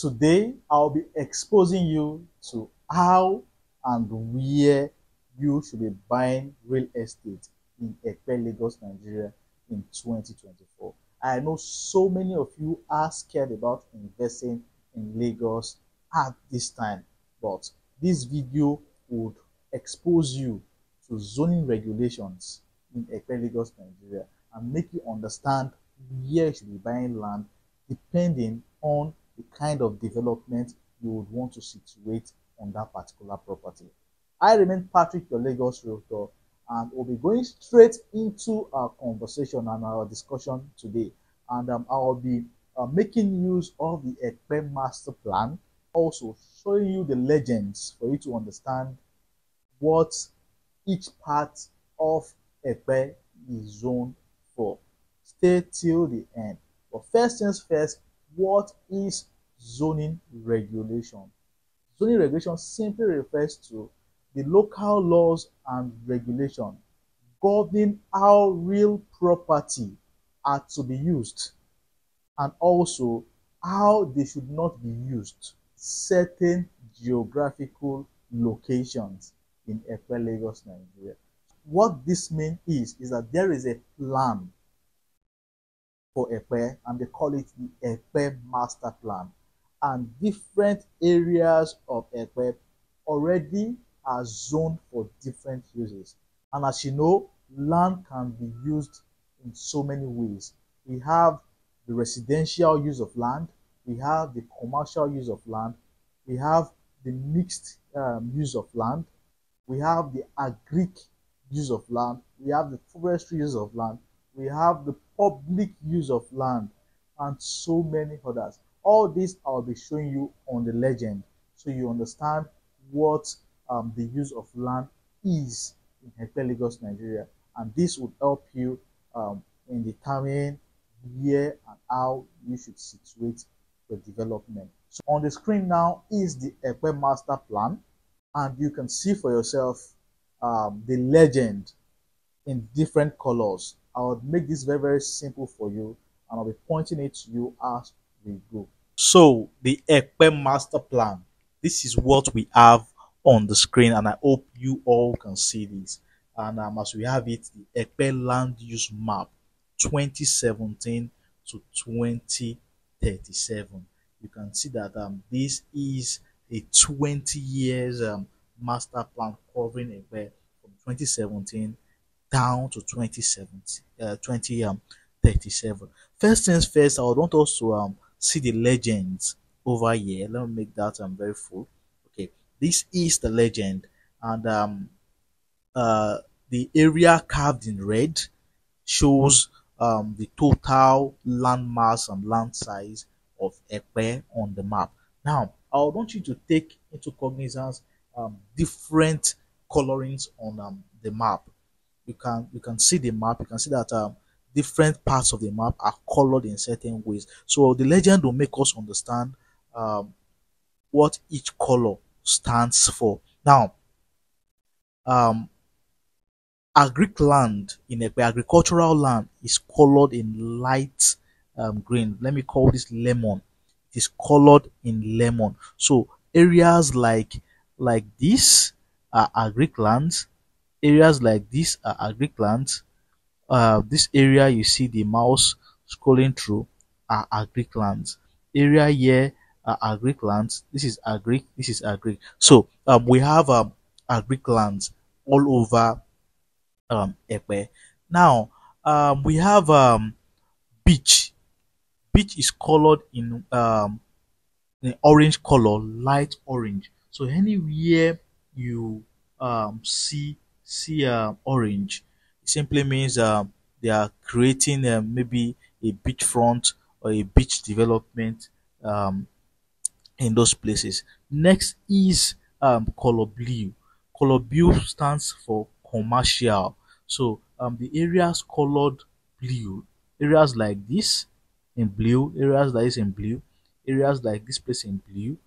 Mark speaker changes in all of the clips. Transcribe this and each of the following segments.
Speaker 1: Today, I'll be exposing you to how and where you should be buying real estate in Epe, Lagos, Nigeria in 2024. I know so many of you are scared about investing in Lagos at this time, but this video would expose you to zoning regulations in Epe, Lagos, Nigeria, and make you understand where you should be buying land depending on the kind of development you would want to situate on that particular property. I remain Patrick, your Lagos Realtor, and we'll be going straight into our conversation and our discussion today. And I'll be making use of the Epe Master Plan, also showing you the legends for you to understand what each part of Epe is zoned for. Stay till the end. But first things first, what is zoning regulation? Zoning regulation simply refers to the local laws and regulations governing how real property are to be used, and also how they should not be used certain geographical locations in Epe, Lagos, Nigeria. What this means is that there is a plan for Epe, and they call it the Epe Master Plan. And different areas of Epe already are zoned for different uses. And as you know, land can be used in so many ways. We have the residential use of land, we have the commercial use of land, we have the mixed use of land, we have the agric use of land, we have the forestry use of land, we have the public use of land, and so many others. All this I'll be showing you on the legend, so you understand what the use of land is in Epe, Lagos, Nigeria, and this would help you in determining where and how you should situate the development. So on the screen now is the Epe Master Plan, and you can see for yourself the legend in different colors. I will make this very, very simple for you, and I'll be pointing it to you as we go. So the Epe Master Plan, this is what we have on the screen, and I hope you all can see this. And as we have it, the Epe Land Use Map 2017 to 2037. You can see that this is a 20 years master plan covering Epe from 2017 down to 2037. First things first, I would want us to see the legends over here. Let me make that very full. Okay, this is the legend, and the area carved in red shows the total land mass and land size of Epe on the map. Now, I want you to take into cognizance different colorings on the map. You can see the map. You can see that different parts of the map are colored in certain ways. So the legend will make us understand what each color stands for. Now, agric land in Epe, agricultural land, is colored in light green. Let me call this lemon. It is colored in lemon. So areas like this are agric lands. Areas like this are agric lands. This area you see the mouse scrolling through are agric lands. Area here are agric lands. This is agric. This is agric. So we have agric lands all over Epe. Now we have beach. Beach is colored in orange color, light orange. So anywhere you see orange, it simply means they are creating maybe a beachfront or a beach development in those places. Next is color blue. Color blue stands for commercial. So the areas colored blue, areas like this in blue, areas like this in blue, areas like this place in blue,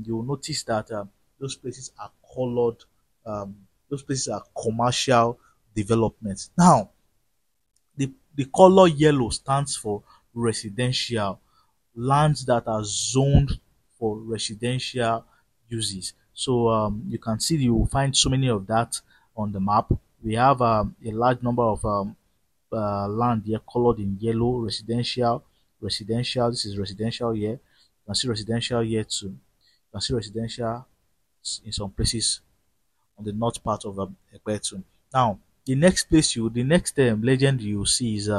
Speaker 1: you will notice that those places are colored, those places are commercial developments. Now, the color yellow stands for residential, lands that are zoned for residential uses. So you can see you will find so many of that on the map. We have a large number of land here colored in yellow, residential, residential. This is residential here. You can see residential here too. You can see residential in some places on the north part of Ekpetu. Now, the next legend you see is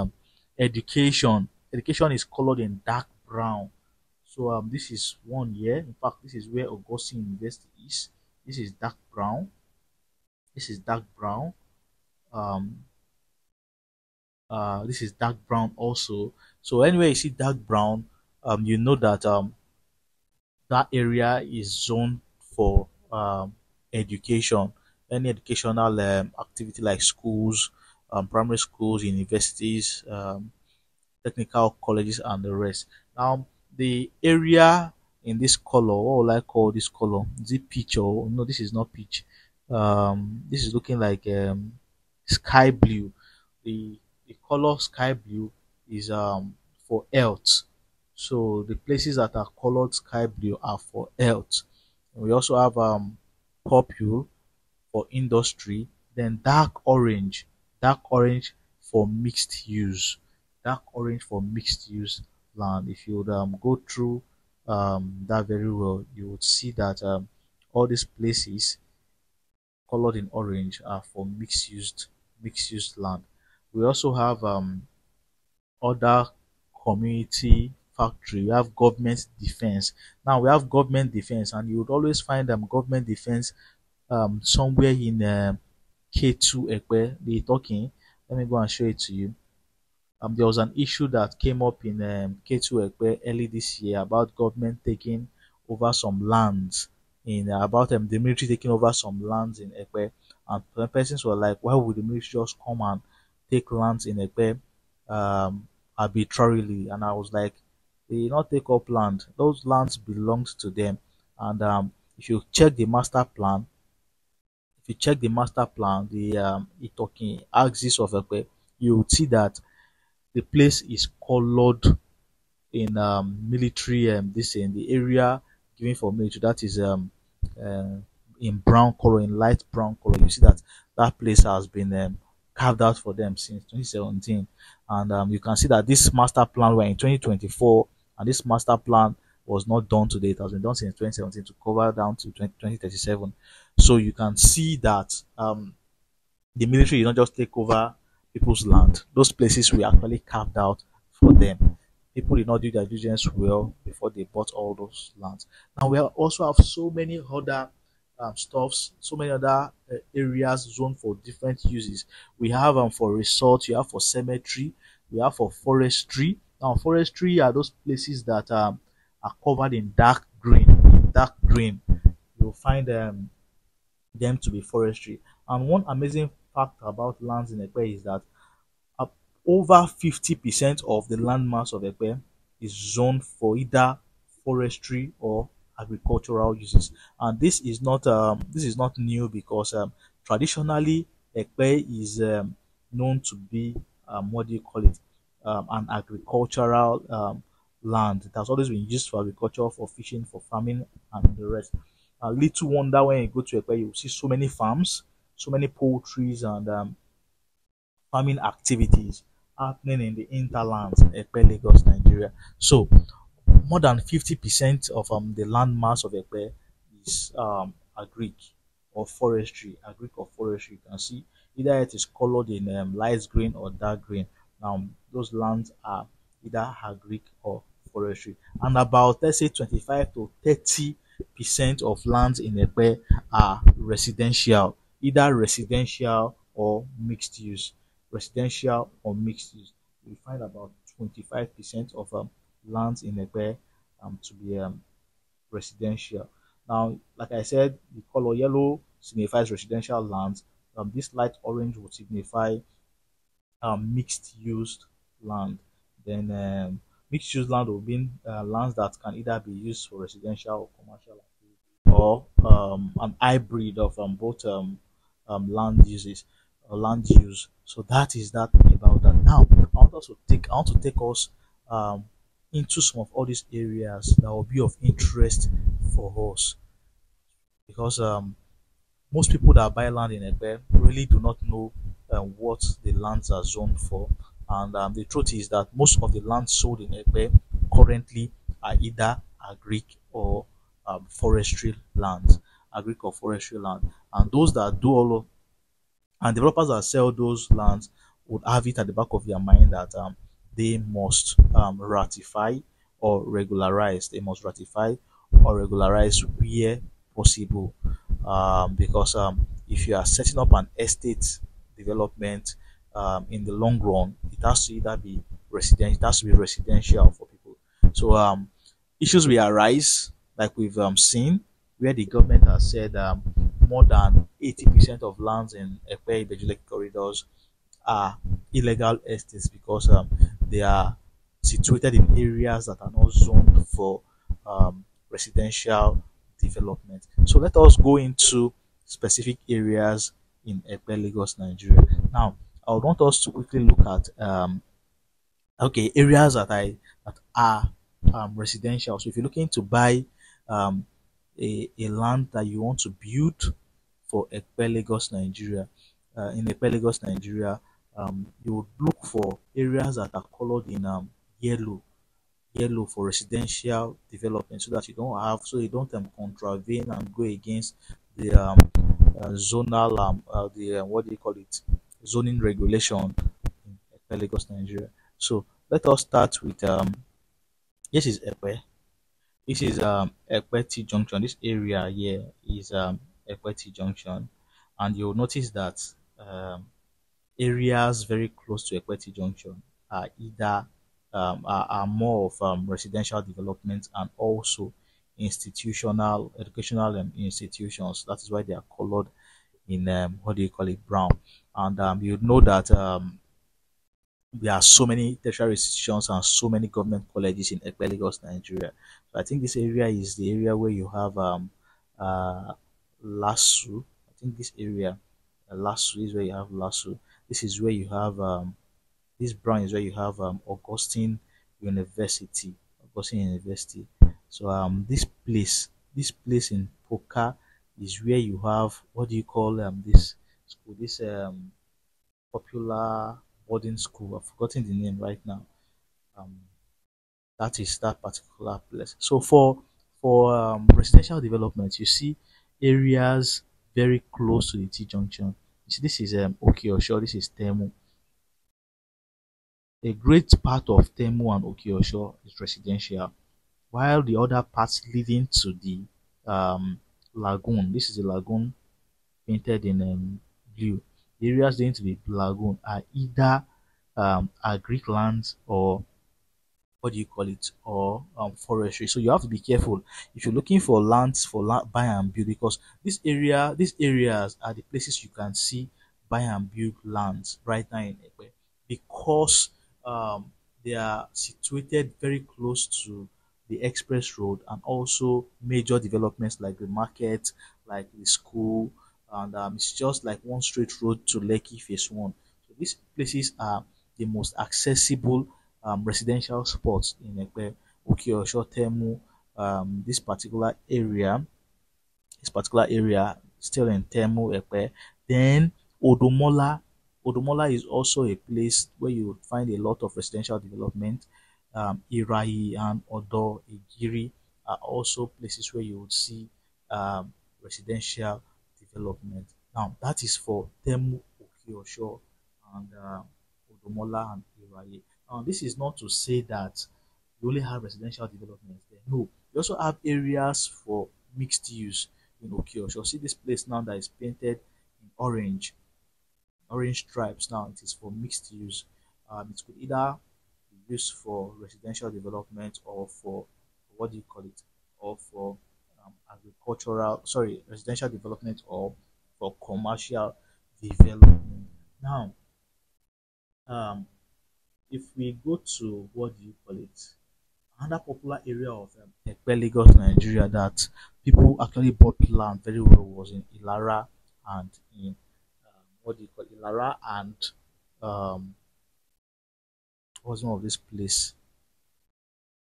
Speaker 1: education. Education is colored in dark brown. So this is one here. In fact, this is where Augustine University is. This is dark brown. This is dark brown. Um, this is dark brown also. So anywhere you see dark brown, you know that that area is zoned for education. Any educational activity like schools, primary schools, universities, technical colleges, and the rest. Now, the area in this color, what will I call this color? Is it peach or no? This is not peach. This is looking like sky blue. The color sky blue is for health. So the places that are colored sky blue are for health. We also have purple for industry, then dark orange for mixed use, dark orange for mixed use land. If you would go through that very well, you would see that all these places colored in orange are for mixed used land. We also have other community factory. We have government defense. Now we have government defense, and you would always find government defense somewhere in K2 Ekpe. They talking. Let me go and show it to you. There was an issue that came up in K2 Ekpe early this year about government taking over some lands in about the military taking over some lands in Ekpe, and the persons were like, why would the military just come and take lands in Ekpe arbitrarily? And I was like, they did not take up land; those lands belonged to them. And if you check the master plan, if you check the master plan, the talking axis of Ekpe, you will see that the place is colored in military this in the area given for military, that is uh, in brown color, in light brown color. You see that that place has been carved out for them since 2017, and you can see that this master plan were in 2024, and this master plan was not done today. It has been done since 2017 to cover down to 2037. So you can see that the military did not just take over people's land. Those places were actually carved out for them. People did not do their diligence well before they bought all those lands. Now we also have so many other stuffs, so many other areas zoned for different uses. We have for resort, you have for cemetery, we have for forestry. Now forestry are those places that are covered in dark green. In dark green, you'll find them to be forestry. And one amazing fact about lands in Ekpe is that uh, over 50% of the landmass of Ekpe is zoned for either forestry or agricultural uses. And this is not new because traditionally Ekpe is known to be what do you call it, an agricultural land. It has always been used for agriculture, for fishing, for farming, and the rest. Little wonder when you go to Ekpe, you see so many farms, so many poultries and farming activities happening in the interlands in Ekpe, Lagos, Nigeria. So more than 50% of the land mass of Ekpe is agric or forestry. Agric or forestry. You can see either it is colored in light green or dark green. Now those lands are either agric or forestry. And about, let's say, 25 to 30% of lands in Ekpe are residential, either residential or mixed use. Residential or mixed use. We find about 25% of lands in Ekpe to be residential. Now, like I said, the color yellow signifies residential lands. This light orange would signify mixed use land. Then mixed use land will be lands that can either be used for residential or commercial activity, or an hybrid of both land uses or land use. So that is that about that. Now, I want to take us
Speaker 2: into some of all these areas that will be of interest for us, because most people that buy land in Epe really do not know what the lands are zoned for. And the truth is that most of the lands sold in Epe currently are either agric or forestry land, agric or forestry land. And those that do all of and developers that sell those lands would have it at the back of their mind that they must ratify or regularize. They must ratify or regularize where possible, because if you are setting up an estate development in the long run, it has to either be resident, it has to be residential for people. So issues will arise, like we've seen, where the government has said more than 80% of lands in Epe Ibeju-Lekki corridors are illegal estates because they are situated in areas that are not zoned for residential development. So let us go into specific areas in Epe, Lagos, Nigeria. Now, I would want us to quickly look at areas that are residential. So if you're looking to buy um, a land that you want to build for Epe, Lagos, Nigeria, in Epe, Lagos, Nigeria, you would look for areas that are colored in yellow, yellow for residential development, so that you don't contravene and go against the zonal the what do you call it, zoning regulation in Epe, Lagos, Nigeria. So let us start with this is Epe. This is Epe T Junction. This area here is Epe T Junction, and you'll notice that areas very close to Equity Junction are either are more of residential development and also institutional, educational institutions. That is why they are colored in what do you call it, brown. And you know that there are so many tertiary institutions and so many government colleges in Ekpe, Lagos, Nigeria. So I think this area is the area where you have LASU. I think this area, LASU is where you have LASU. This is where you have this brown is where you have University, Augustine University. So this place in Poka is where you have what do you call this school? This popular boarding school. I've forgotten the name right now. Um, that is that particular place. So for residential development, you see areas very close to the T junction. You see, this is Okiosho. This is Temu. A great part of Temu and Okiosho is residential, while the other parts leading to the um, lagoon. This is a lagoon painted in blue. The areas leading to the lagoon are either agric lands or what do you call it, or forestry. So you have to be careful if you're looking for lands for buy and build, because these areas are the places you can see buy and build lands right now in Ekpe, because um, they are situated very close to the express road and also major developments like the market, like the school, and it's just like one straight road to Lekki Phase 1. So these places are the most accessible residential spots in Ekpe, Ukiosho, Temu, this particular area still in Temu, Ekpe. Then Odomola. Odomola is also a place where you would find a lot of residential development. Irai and Odo, Igiri are also places where you would see residential development. Now, that is for Temu, Ukiosho, and Odomola and Irai. This is not to say that you only have residential developments there. No, you also have areas for mixed use in Okiosho. See this place now that is painted in orange, orange stripes. Now it is for mixed use. It could either be used for residential development or for what do you call it, or for residential development or for commercial development. Now, um, if we go to what do you call it, another popular area of Ekpe, Lagos, Nigeria that people actually bought land very well was in Ilara and in what do you call it? Ilara and um, what's the name of this place?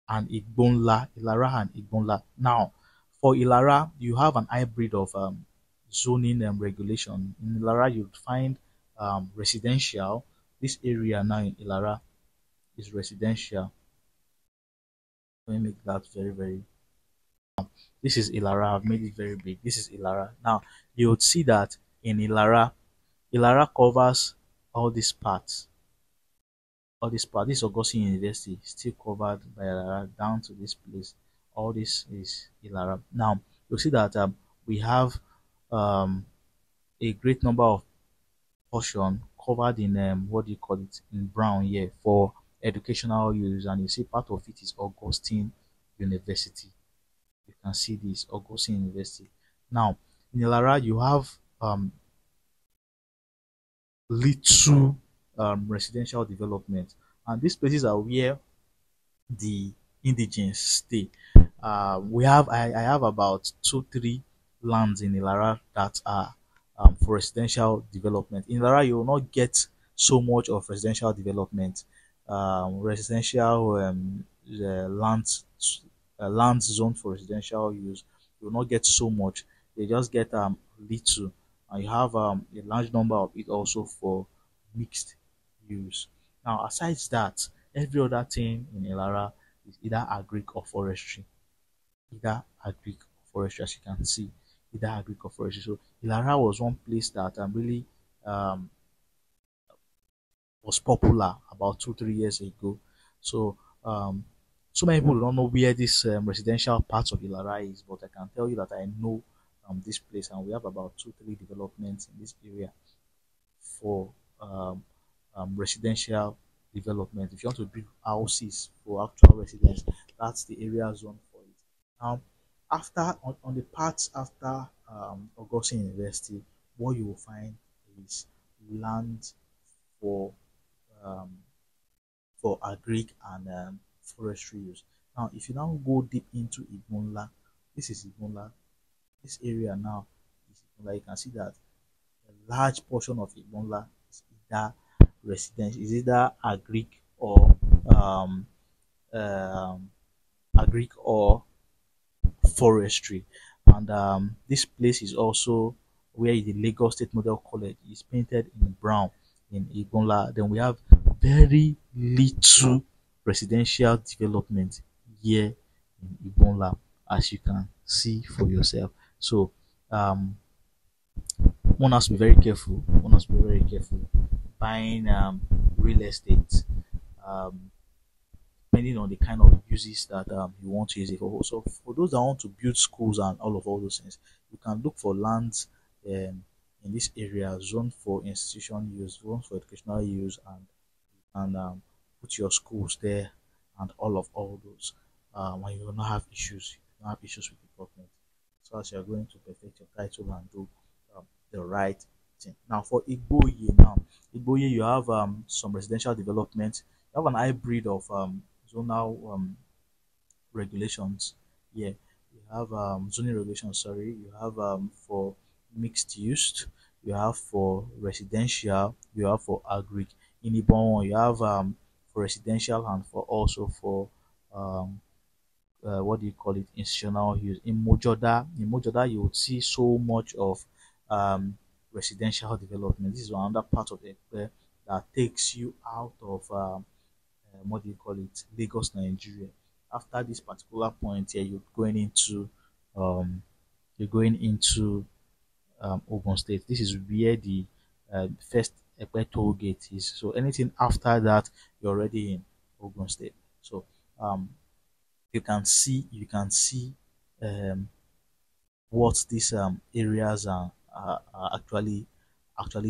Speaker 2: and Igbonla, Ilara and Igbonla. Now, for Ilara, you have an hybrid of zoning and regulation. In Ilara, you'd find residential. This area now in Ilara is residential. Let me make that very, very. This is Ilara. I've made it very big. This is Ilara. Now, you would see that in Ilara, Ilara covers all these parts. All this part. This Augustine University is still covered by Ilara down to this place. All this is Ilara. Now, you'll see that we have um, a great number of portion covered in what do you call it in brown here for educational use, and you see part of it is Augustine University. You can see this Augustine University. Now, in Ilara, you have little residential development, and these places are where the indigens stay. I have about two, three lands in Ilara that are for residential development. In Ilara, you will not get so much of residential development. Residential lands, lands zoned for residential use, you will not get so much. They just get little, and you have a large number of it also for mixed use. Now, aside that, every other thing in Ilara is either agric or forestry. Either agric or forestry, as you can see, either agric or forestry. So Ilara was one place that really um, was popular about 2 3 years ago. So so many people don't know where this residential part of Ilara is, but I can tell you that I know this place, and we have about two three developments in this area for residential development. If you want to build houses for actual residents, that's the area zone for it. Now, after on the parts after Augustine University, what you will find is land for um, agric and forestry use. Now, if you now go deep into Igbonla, this is Igbonla. This area now is Igbonla. You can see that a large portion of Igbonla is either residential, is either um, um, agric or forestry. And this place is also where the Lagos State Model College is painted in brown in Igonla. Then we have very little residential development here in Igonla, as you can see for yourself. So um, one has to be very careful. One has to be very careful buying real estate. Um, Depending on the kind of uses that you want to use it for. So for those that want to build schools and all those things, you can look for lands in this area, zone for institution use, zone for educational use, and put your schools there and all those. And you will not have issues. You don't have issues with the government. So as you are going to perfect your title and do the right thing. Now for Igboye you have some residential development. You have an hybrid of zonal regulations. Yeah, you have zoning regulations. Sorry, you have for mixed use. You have for residential. You have for agric. In Ibadan, you have for residential and for also for um, what do you call it, institutional use. In Mojoda, you would see so much of residential development. This is another part of it that takes you out of what do you call it, Lagos, Nigeria. After this particular point here, um, you're going into Ogun State. This is where the first Epe toll gate is. So anything after that, you're already in Ogun State. So um, you can see um, what these areas are actually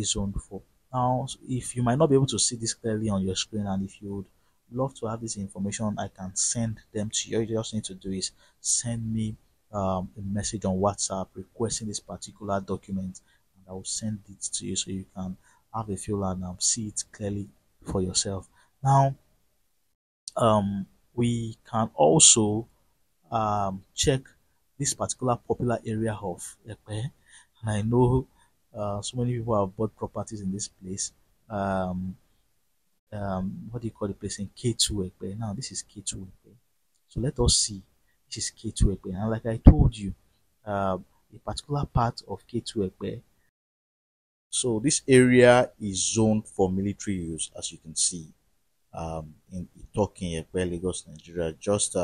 Speaker 2: zoned for. Now, if you might not be able to see this clearly on your screen, and if you would love to have this information, I can send them to you. All you just need to do is send me a message on WhatsApp requesting this particular document, and I will send it to you so you can have a feel and see it clearly for yourself. Now, we can also check this particular popular area of Epe. And I know so many people have bought properties in this place. What do you call the place in K2 Epe? Now this is K2 Epe. So let us see. This is K2 Epe. And like I told you, a particular part of K2 Epe. So this area is zoned for military use, as you can see, in Itokin, Epe, Lagos, Nigeria, just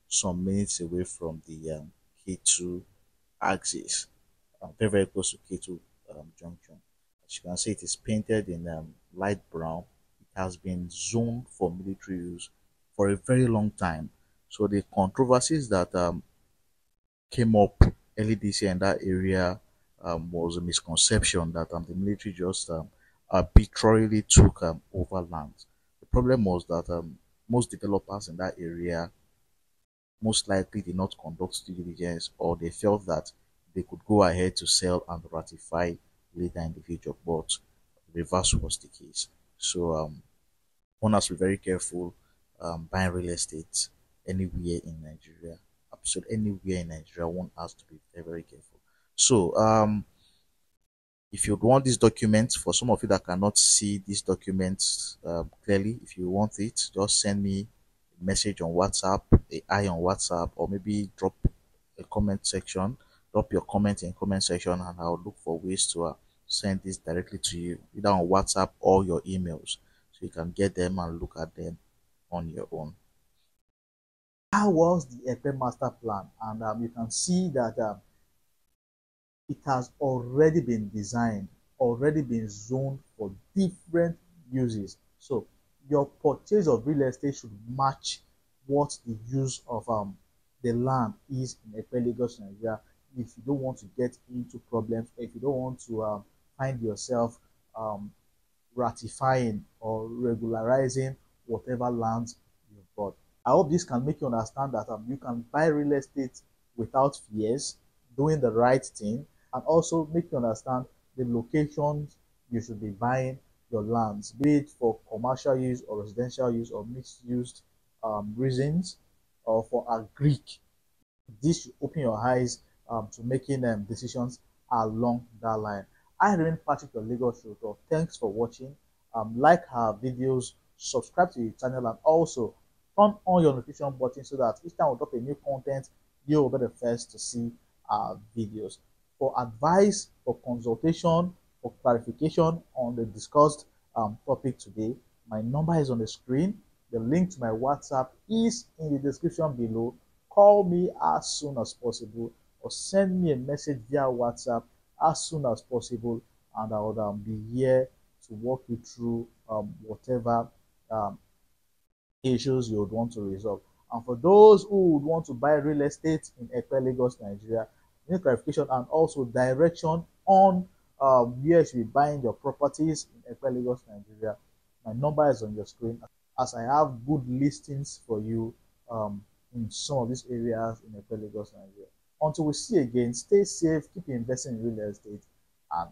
Speaker 2: some minutes away from the K2 axis, very, very close to K2 junction. As you can see, it is painted in light brown. It has been zoned for military use for a very long time. So the controversies that came up early this year in that area was a misconception that the military just arbitrarily took over land. The problem was that most developers in that area most likely did not conduct due diligence, or they felt that they could go ahead to sell and ratify later in the future, but the reverse was the case. So one has to be very careful buying real estate anywhere in Nigeria. Absolutely anywhere in Nigeria, one has to be very, very careful. So if you want this document, for some of you that cannot see these documents clearly, if you want it, just send me a message on WhatsApp, a I on WhatsApp, or maybe drop a comment section, drop your comment in comment section, and I'll look for ways to send this directly to you, either on WhatsApp or your emails, so you can get them and look at them on your own.
Speaker 1: How was the Epe Master Plan? And you can see that it has already been designed, already been zoned for different uses. So your purchase of real estate should match what the use of the land is in Epe, Lagos, Nigeria. If you don't want to get into problems, if you don't want to find yourself ratifying or regularizing whatever lands you've bought. I hope this can make you understand that you can buy real estate without fears, doing the right thing, and also make you understand the locations you should be buying your lands, be it for commercial use or residential use or mixed use reasons, or for agric. This should open your eyes to making decisions along that line. I remain Patrick, your Lagos Realtor. Thanks for watching. Like our videos, subscribe to the channel, and also turn on your notification button so that each time we drop a new content, you will be the first to see our videos. For advice, for consultation, for clarification on the discussed topic today, my number is on the screen. The link to my WhatsApp is in the description below. Call me as soon as possible, or send me a message via WhatsApp as soon as possible, and I will be here to walk you through whatever um, issues you would want to resolve. And for those who would want to buy real estate in Epe, Lagos, Nigeria, need clarification and also direction on where you should be buying your properties in Epe, Lagos, Nigeria, my number is on your screen, as I have good listings for you in some of these areas in Ibeju-Lekki, Nigeria. Until we see again, stay safe, keep investing in real estate, and